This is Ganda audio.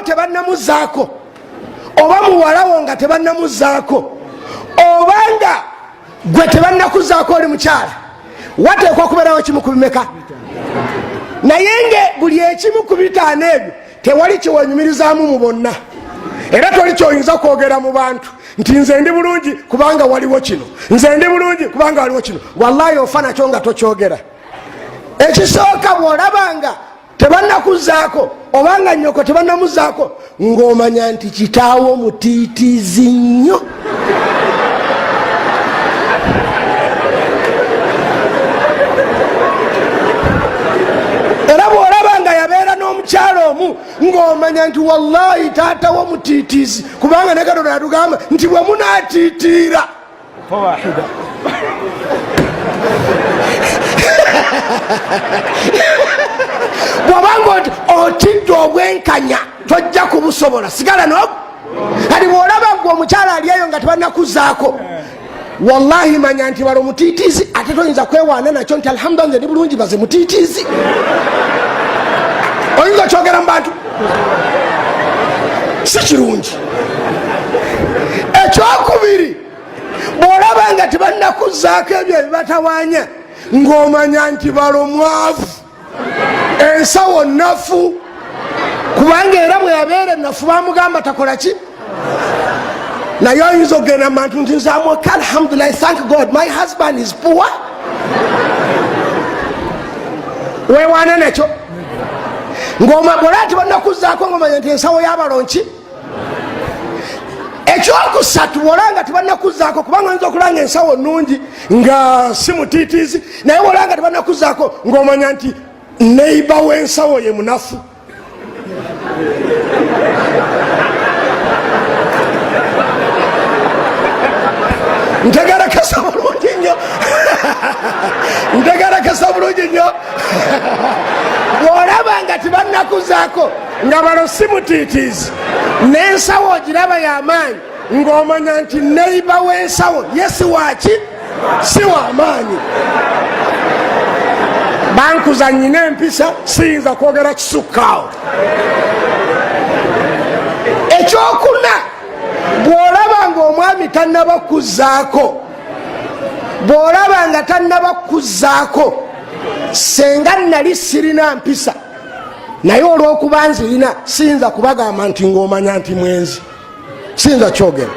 tebannamuzaako oba muwalawo nga tebannamuzaako obanga gwe tebannakuzaako oli mukyala wateekwa kubeerawo kimu ku bimeka naye nge buli ekimu ku bitaano ebyo tewali kiwenyumirizaamu mu bonna era toli kyoyinza kwogera mu bantu nti nze ndi bulungi kubanga waliwo kino nze ndi bulungi kubanga waliwo kino wallahi ofa nakyo nga tokyogera ekisooka bw'olabanga tebannakuzaako obanga nnyoko tebannamuzaako ng'omanya nti kitaawo mutiitizi nnyo era bw'olabanga yabeera n'omukyalo omu ng'omanya nti wallahi taatawo mutiitizi kubanga ne Katonda yatugamba nti bwe munaatiitiira bw'obanga otidde obwenkanya tojja kubusobola sigala nobu kati bw'olaba gwe omukyala alieyo nga tebannakuzaako wallahi manya nti balo mutiitizi ate toyinza kwewaana nakyo nti alhamdulillah nze ndi bulungi baze mutiitizi oyinza kyogera mu bantu si kirungi ekyokubiri bw'olaba nga tebannakuzaako ebyo ebibatawaanya ng'omanya nti balo mwavu ensawo nafu kubanga era bwe yabeera enafu bamugamba takola ki naye oyinza okugenda mu bantu nti nzamweka alhamdulillah thank god my husband is poor wewaana nakyo bwolaba tebannakuzaako ng'omanya nti ensawo y'abalonki ekyokusatu bwolanga tebannakuzaako kubanga oyinza okulanga ensawo nungi nga si mutiitiizi naye bwolanga tebannakuzaako ng'omanya nti neiba w'ensawo ye munafu ntegerekesa bulungi nnyo ntegerekesa bulungi nnyo bw'olaba nga tebannakuzaako nga balo si mutiitiizi n'ensawo ogiraba y'amaanyi ng'omanya nti neiba w'ensawo ye si waki si w'amaanyi bankuza nnyina empisa siyinza kwogera kisukkaawo ekyokuna bw'olaba ng'omwami tannabakuzaako bw'olaba nga tannabakuzaako senga nali sirina mpisa naye olw'okuba nzirina siyinza kubagamba nti ng'omanya nti mwenzi siyinza kyogera